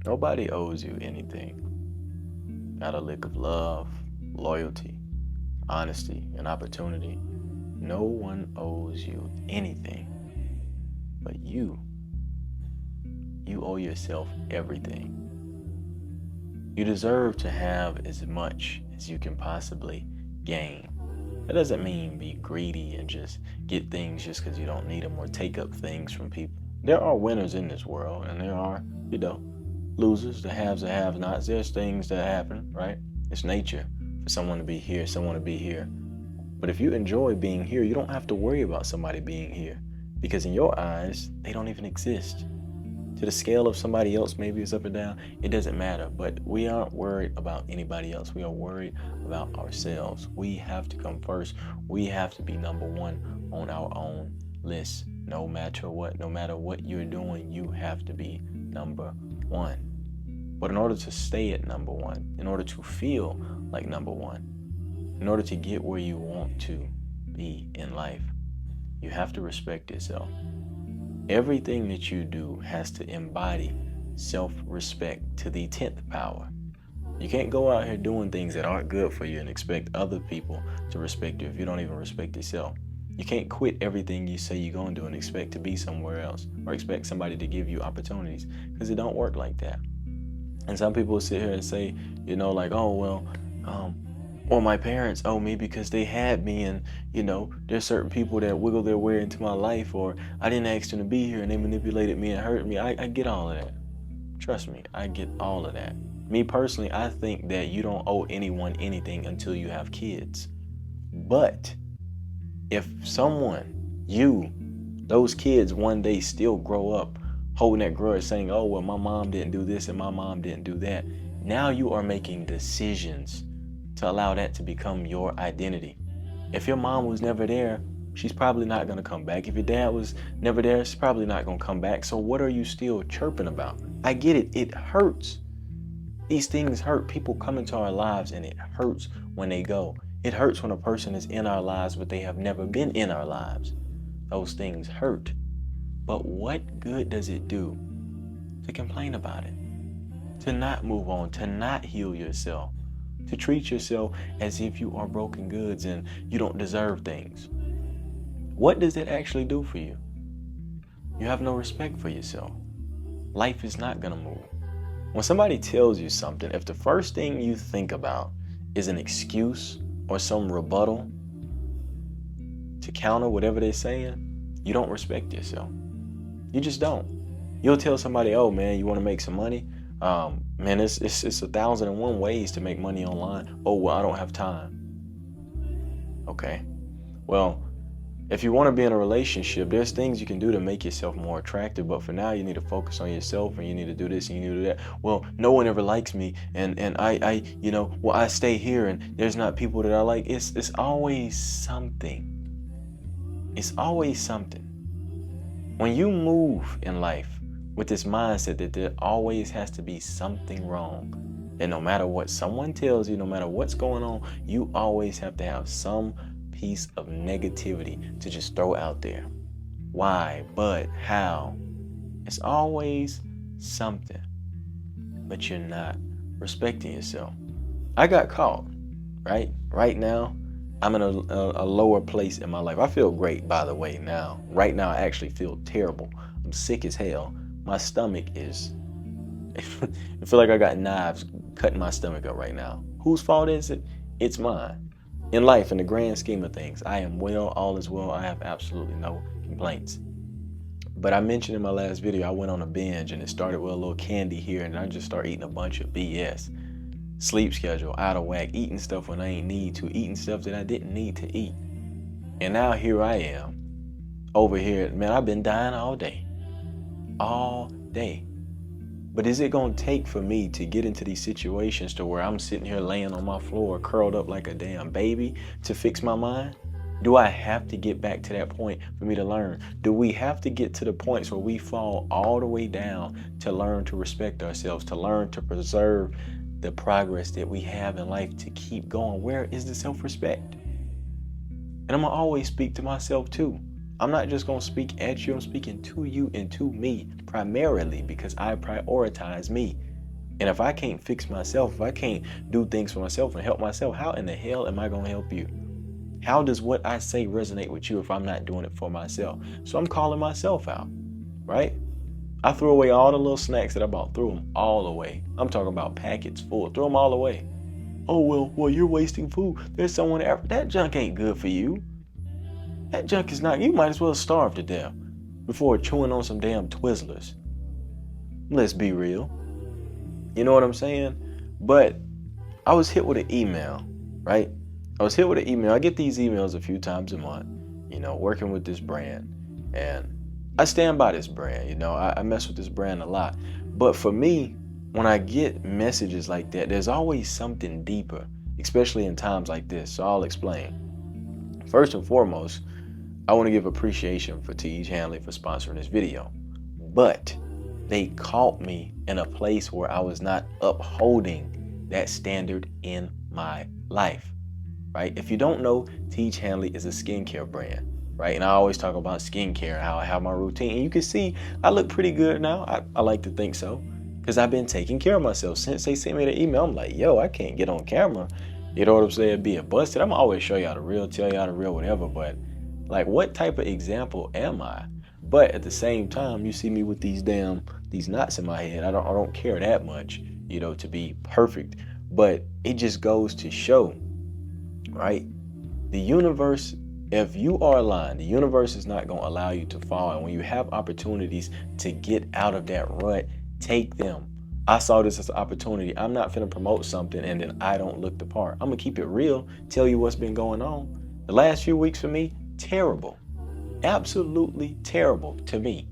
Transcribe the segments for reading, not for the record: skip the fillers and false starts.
Nobody owes you anything. Not a lick of love, loyalty, honesty, and opportunity. No one owes you anything but you. You owe yourself everything. You deserve to have as much as you can possibly gain. That doesn't mean be greedy and just get things just because you don't need them or take up things from people. There are winners in this world, and there are, losers, the haves, the have nots. There's things that happen, right? It's nature for someone to be here, someone to be here. But if you enjoy being here, you don't have to worry about somebody being here because in your eyes, they don't even exist. To the scale of somebody else, maybe it's up and down, it doesn't matter. But we aren't worried about anybody else. We are worried about ourselves. We have to come first. We have to be number one on our own list. No matter what you're doing, you have to be number one. But in order to stay at number one, in order to feel like number one, in order to get where you want to be in life, you have to respect yourself. Everything that you do has to embody self-respect to the 10th power. You can't go out here doing things that aren't good for you and expect other people to respect you if you don't even respect yourself. You can't quit everything you say you're going to do and expect to be somewhere else or expect somebody to give you opportunities because it don't work like that. And some people sit here and say, or my parents owe me because they had me, and there's certain people that wiggle their way into my life, or I didn't ask them to be here and they manipulated me and hurt me. I get all of that. Trust me, I get all of that. Me personally, I think that you don't owe anyone anything until you have kids. But if those kids one day still grow up holding that grudge saying, oh, well, my mom didn't do this and my mom didn't do that, now you are making decisions to allow that to become your identity. If your mom was never there, she's probably not going to come back. If your dad was never there, she's probably not going to come back. So what are you still chirping about? I get it. It hurts. These things hurt. People come into our lives and it hurts when they go. It hurts when a person is in our lives, but they have never been in our lives. Those things hurt. But what good does it do to complain about it? To not move on, to not heal yourself, to treat yourself as if you are broken goods and you don't deserve things. What does that actually do for you? You have no respect for yourself. Life is not going to move. When somebody tells you something, if the first thing you think about is an excuse or some rebuttal to counter whatever they're saying, you don't respect yourself. You just don't. You'll tell somebody, oh man, you want to make some money? Man, it's 1,001 ways to make money online. Oh, well, I don't have time. Okay. Well, if you want to be in a relationship, there's things you can do to make yourself more attractive. But for now, you need to focus on yourself and you need to do this and you need to do that. Well, no one ever likes me. And I stay here and there's not people that I like. It's always something. It's always something. When you move in life with this mindset that there always has to be something wrong, and no matter what someone tells you, no matter what's going on, you always have to have some piece of negativity to just throw out there. Why? But how? It's always something. But you're not respecting yourself. I got caught, right? Right now, I'm in a lower place in my life. I feel great, by the way, now. Right now, I actually feel terrible. I'm sick as hell. My stomach is... I feel like I got knives cutting my stomach up right now. Whose fault is it? It's mine. In life, in the grand scheme of things, I am well, all is well. I have absolutely no complaints. But I mentioned in my last video, I went on a binge and it started with a little candy here and I just started eating a bunch of BS. Sleep schedule, out of whack, eating stuff when I ain't need to, eating stuff that I didn't need to eat. And now here I am, over here. Man, I've been dying all day. All day. But is it going to take for me to get into these situations to where I'm sitting here laying on my floor, curled up like a damn baby to fix my mind? Do I have to get back to that point for me to learn? Do we have to get to the points where we fall all the way down to learn to respect ourselves, to learn to preserve the progress that we have in life to keep going? Where is the self-respect? And I'm going to always speak to myself too. I'm not just going to speak at you. I'm speaking to you and to me primarily because I prioritize me. And if I can't fix myself, if I can't do things for myself and help myself, how in the hell am I going to help you? How does what I say resonate with you if I'm not doing it for myself? So I'm calling myself out, right? I threw away all the little snacks that I bought, threw them all away. I'm talking about packets full, threw them all away. Oh, well, you're wasting food. There's someone that junk ain't good for you. That junk is not, you might as well starve to death before chewing on some damn Twizzlers. Let's be real. You know what I'm saying? But I was hit with an email, right? I get these emails a few times a month, working with this brand. And I stand by this brand, I mess with this brand a lot. But for me, when I get messages like that, there's always something deeper, especially in times like this. So I'll explain. First and foremost, I want to give appreciation for T.H. Hanley for sponsoring this video. But they caught me in a place where I was not upholding that standard in my life, right? If you don't know, T.H. Hanley is a skincare brand, right? And I always talk about skincare, how I have my routine. And you can see I look pretty good now. I like to think so, because I've been taking care of myself. Since they sent me the email, I'm like, yo, I can't get on camera. You know what I'm saying? Being busted. I'm always show y'all the real, tell y'all the real, whatever. But like, what type of example am I? But at the same time, you see me with these knots in my head. I don't care that much, to be perfect. But it just goes to show, right? The universe, if you are aligned, the universe is not going to allow you to fall. And when you have opportunities to get out of that rut, take them. I saw this as an opportunity. I'm not finna promote something and then I don't look the part. I'm gonna keep it real, tell you what's been going on. The last few weeks for me, terrible. Absolutely terrible to me.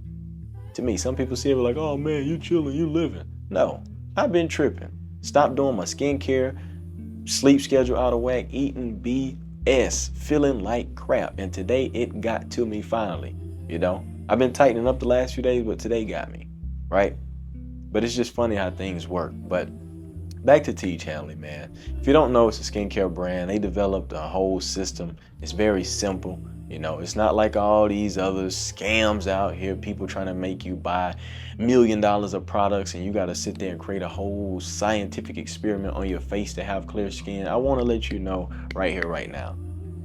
Some people see it like, oh man, you chilling, you living. No, I've been tripping. Stopped doing my skincare, sleep schedule out of whack, eating BS, feeling like crap. And today it got to me finally, I've been tightening up the last few days, but today got me, right? But it's just funny how things work. But back to T.H. Hanley, man. If you don't know, it's a skincare brand. They developed a whole system. It's very simple. It's not like all these other scams out here, people trying to make you buy $1 million of products and you got to sit there and create a whole scientific experiment on your face to have clear skin. I want to let you know right here, right now.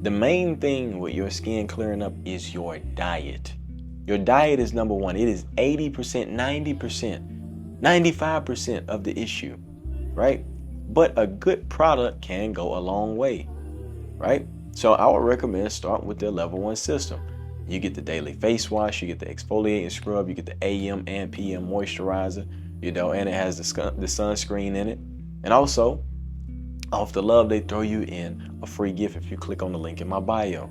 The main thing with your skin clearing up is your diet. Your diet is number one. It is 80%, 90%, 95% of the issue, right? But a good product can go a long way, right? So I would recommend starting with their level 1 system. You get the daily face wash, you get the exfoliating scrub, you get the AM and PM moisturizer, and it has the sunscreen in it. And also, off the love, they throw you in a free gift if you click on the link in my bio.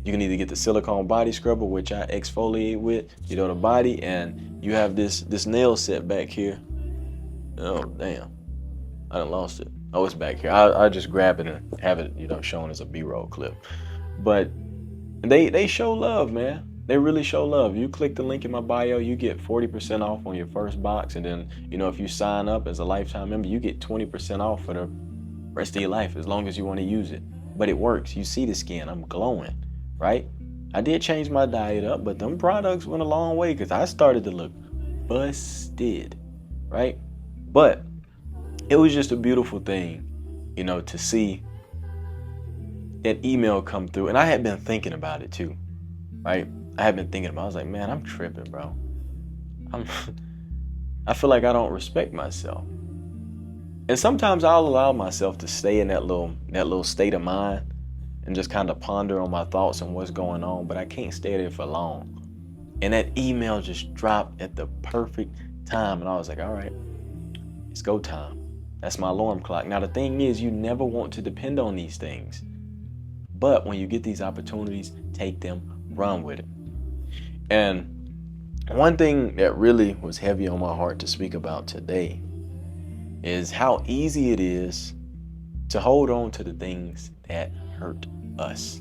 You can either get the silicone body scrubber, which I exfoliate with, the body, and you have this nail set back here. Oh, damn. I done lost it. Oh, it's back here. I just grab it and have it, shown as a B-roll clip. But they show love, man. They really show love. You click the link in my bio, you get 40% off on your first box. And then, if you sign up as a lifetime member, you get 20% off for the rest of your life, as long as you want to use it. But it works. You see the skin. I'm glowing, right? I did change my diet up, but them products went a long way because I started to look busted, right? But it was just a beautiful thing, to see that email come through. And I had been thinking about it too, right? I was like, man, I'm tripping, bro. I feel like I don't respect myself. And sometimes I'll allow myself to stay in that little state of mind and just kind of ponder on my thoughts and what's going on, but I can't stay there for long. And that email just dropped at the perfect time. And I was like, all right, it's go time. That's my alarm clock. Now, the thing is, you never want to depend on these things. But when you get these opportunities, take them, run with it. And one thing that really was heavy on my heart to speak about today is how easy it is to hold on to the things that hurt us.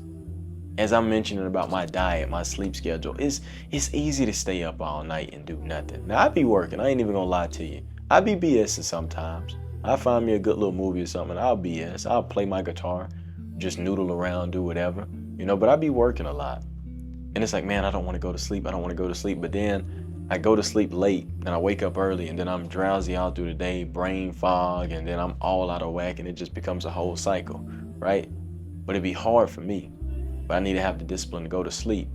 As I'm mentioning about my diet, my sleep schedule, it's easy to stay up all night and do nothing. Now, I be working. I ain't even gonna lie to you. I be BSing sometimes. I find me a good little movie or something, I'll BS. I'll play my guitar, just noodle around, do whatever, but I be working a lot. And it's like, man, I don't want to go to sleep. But then I go to sleep late and I wake up early, and then I'm drowsy all through the day, brain fog, and then I'm all out of whack, and it just becomes a whole cycle, right? But it'd be hard for me, but I need to have the discipline to go to sleep.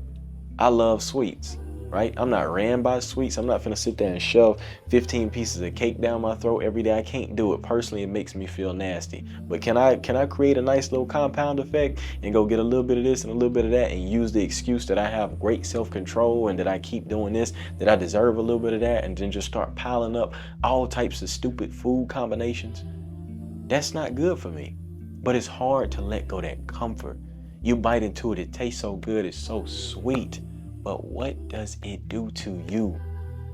I love sweets, right? I'm not ran by sweets. I'm not finna sit there and shove 15 pieces of cake down my throat every day. I can't do it. Personally, it makes me feel nasty. But can I create a nice little compound effect and go get a little bit of this and a little bit of that and use the excuse that I have great self-control and that I keep doing this, that I deserve a little bit of that, and then just start piling up all types of stupid food combinations? That's not good for me. But it's hard to let go that comfort. You bite into it, it tastes so good, it's so sweet. But what does it do to you?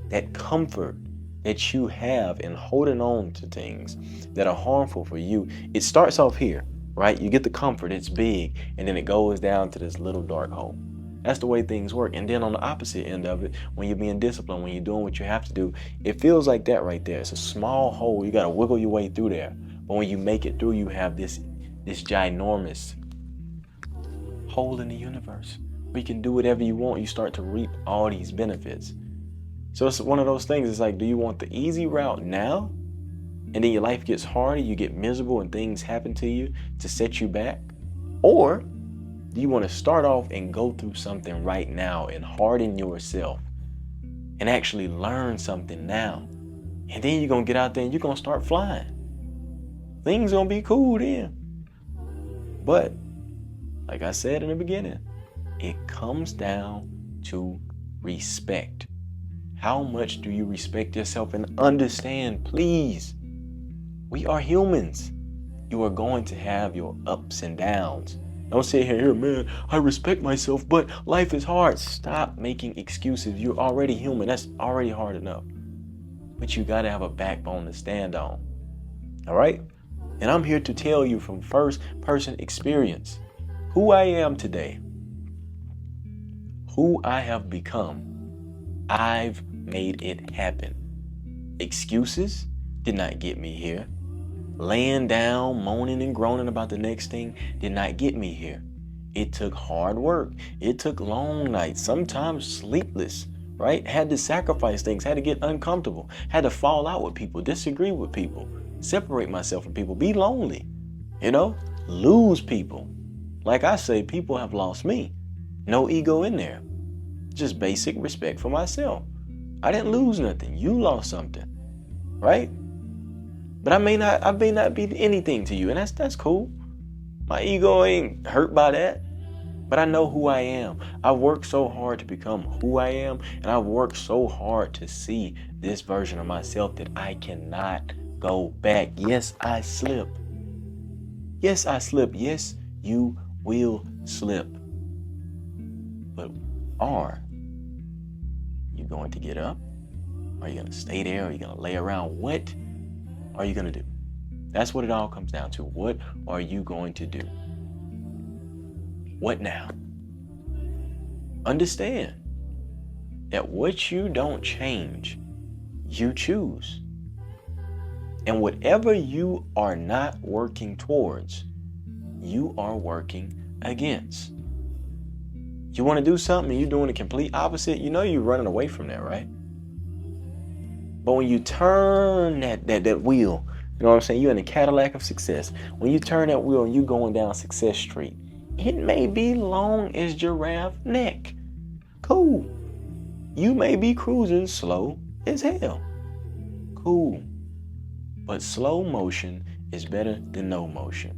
That comfort that you have in holding on to things that are harmful for you, it starts off here, right? You get the comfort, it's big, and then it goes down to this little dark hole. That's the way things work. And then on the opposite end of it, when you're being disciplined, when you're doing what you have to do, it feels like that right there. It's a small hole. You got to wiggle your way through there. But when you make it through, you have this ginormous hole in the universe where you can do whatever you want. You start to reap all these benefits. So it's one of those things. It's like, do you want the easy route now? And then your life gets harder, you get miserable, and things happen to you to set you back? Or do you want to start off and go through something right now and harden yourself and actually learn something now? And then you're going to get out there and you're going to start flying. Things going to be cool then. But like I said in the beginning, it comes down to respect. How much do you respect yourself? And understand, please, we are humans. You are going to have your ups and downs. Don't sit here, man, I respect myself, but life is hard. Stop making excuses. You're already human. That's already hard enough. But you got to have a backbone to stand on. All right? And I'm here to tell you from first-person experience who I am today, who I have become. I've made it happen. Excuses did not get me here. Laying down, moaning and groaning about the next thing did not get me here. It took hard work. It took long nights, sometimes sleepless, right? Had to sacrifice things, had to get uncomfortable, had to fall out with people, disagree with people, separate myself from people, be lonely, lose people. Like I say, people have lost me. No ego in there. Just basic respect for myself. I didn't lose nothing. You lost something, right? But I may not be anything to you, and that's cool. My ego ain't hurt by that. But I know who I am. I've worked so hard to become who I am, and I've worked so hard to see this version of myself that I cannot go back. Yes, I slip. Yes, I slip. Yes, you will slip. But are you going to get up? Are you going to stay there? Are you going to lay around? What are you going to do? That's what it all comes down to. What are you going to do? What now? Understand that what you don't change, you choose. And whatever you are not working towards, you are working against. You want to do something and you're doing the complete opposite, you're running away from that, right? But when you turn that wheel, you know what I'm saying? You're in a Cadillac of success. When you turn that wheel and you're going down Success Street, it may be long as giraffe neck. Cool. You may be cruising slow as hell. Cool. But slow motion is better than no motion.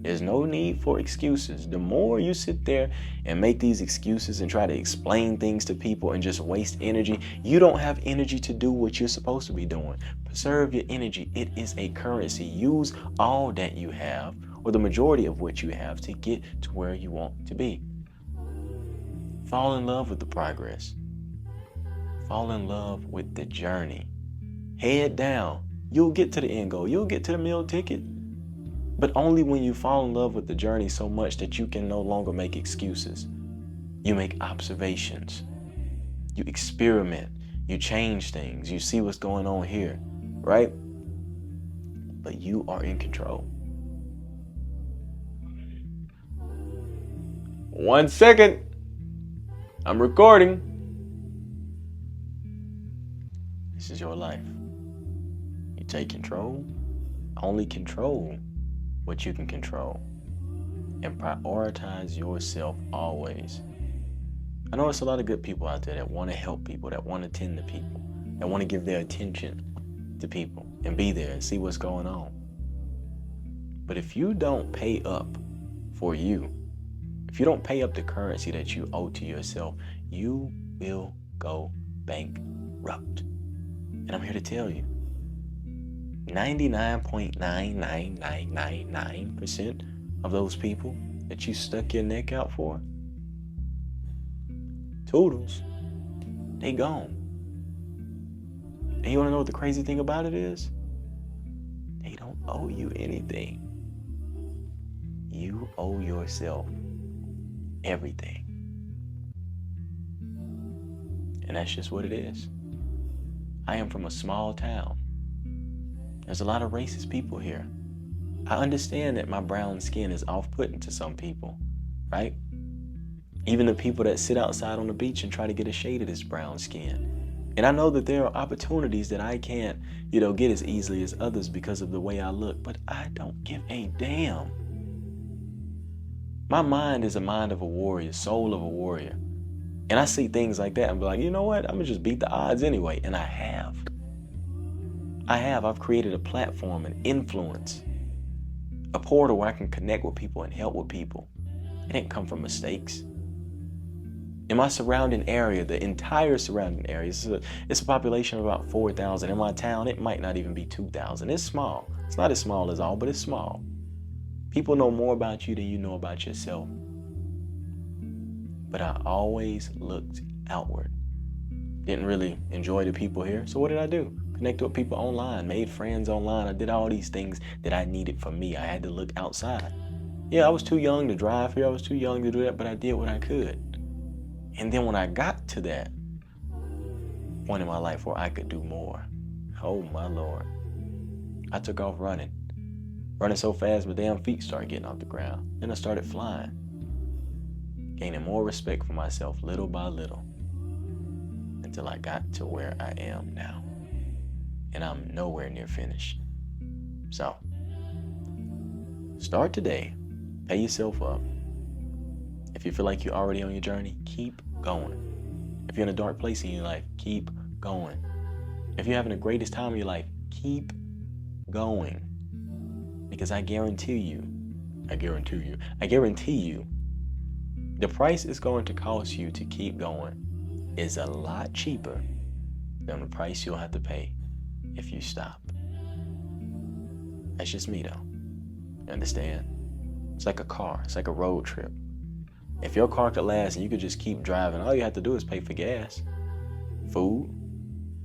There's no need for excuses. The more you sit there and make these excuses and try to explain things to people and just waste energy, you don't have energy to do what you're supposed to be doing. Preserve your energy. It is a currency. Use all that you have, or the majority of what you have, to get to where you want to be. Fall in love with the progress. Fall in love with the journey. Head down. You'll get to the end goal. You'll get to the meal ticket. But only when you fall in love with the journey so much that you can no longer make excuses. You make observations. You experiment. You change things. You see what's going on here, right? But you are in control. 1 second. I'm recording. This is your life. You take control. Only control what you can control. And prioritize yourself always. I know there's a lot of good people out there that want to help people, that want to tend to people, that want to give their attention to people and be there and see what's going on. But if you don't pay up for you, if you don't pay up the currency that you owe to yourself, you will go bankrupt. And I'm here to tell you, 99.99999% of those people that you stuck your neck out for, toodles, they gone. And you want to know what the crazy thing about it is? They don't owe you anything. You owe yourself everything. And that's just what it is. I am from a small town. There's a lot of racist people here. I understand that my brown skin is off-putting to some people, right? Even the people that sit outside on the beach and try to get a shade of this brown skin. And I know that there are opportunities that I can't, get as easily as others because of the way I look, but I don't give a damn. My mind is a mind of a warrior, soul of a warrior. And I see things like that and be like, you know what? I'm going to just beat the odds anyway. And I have. I've created a platform, an influence, a portal where I can connect with people and help with people. It didn't come from mistakes. In my surrounding area, the entire surrounding area, it's a population of about 4,000. In my town, it might not even be 2,000. It's small. It's not as small as all, but it's small. People know more about you than you know about yourself. But I always looked outward. Didn't really enjoy the people here. So what did I do? Connected with people online, made friends online. I did all these things that I needed for me. I had to look outside. Yeah, I was too young to drive here. I was too young to do that, but I did what I could. And then when I got to that point in my life where I could do more, oh my Lord, I took off running. Running so fast, my damn feet started getting off the ground. Then I started flying. Gaining more respect for myself little by little until I got to where I am now. And I'm nowhere near finished. So, start today. Pay yourself up. If you feel like you're already on your journey, keep going. If you're in a dark place in your life, keep going. If you're having the greatest time of your life, keep going. Because I guarantee you, the price it's going to cost you to keep going is a lot cheaper than the price you'll have to pay if you stop. That's just me though. You understand? It's like a car. It's like a road trip. If your car could last and you could just keep driving, all you have to do is pay for gas, food.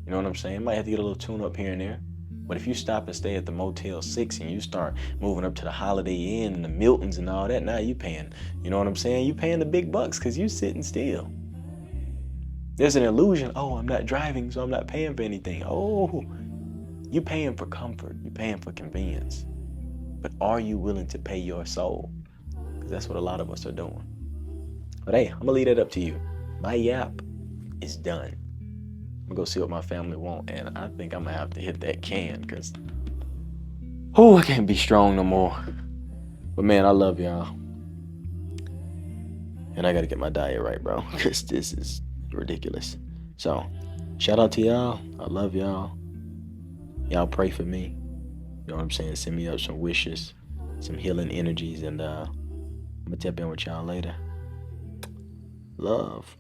You know what I'm saying? Might have to get a little tune up here and there. But if you stop and stay at the Motel 6 and you start moving up to the Holiday Inn and the Miltons and all that, now you paying, you know what I'm saying? You paying the big bucks because you sitting still. There's an illusion, oh, I'm not driving, so I'm not paying for anything. Oh, you paying for comfort. You paying for convenience. But are you willing to pay your soul? Because that's what a lot of us are doing. But hey, I'm going to leave that up to you. My yap is done. I'm going to go see what my family want, and I think I'm going to have to hit that can because, I can't be strong no more. But man, I love y'all. And I got to get my diet right, bro, because this is ridiculous. So, shout out to y'all. I love y'all. Y'all pray for me. You know what I'm saying? Send me up some wishes, some healing energies, and I'm going to tap in with y'all later. Love.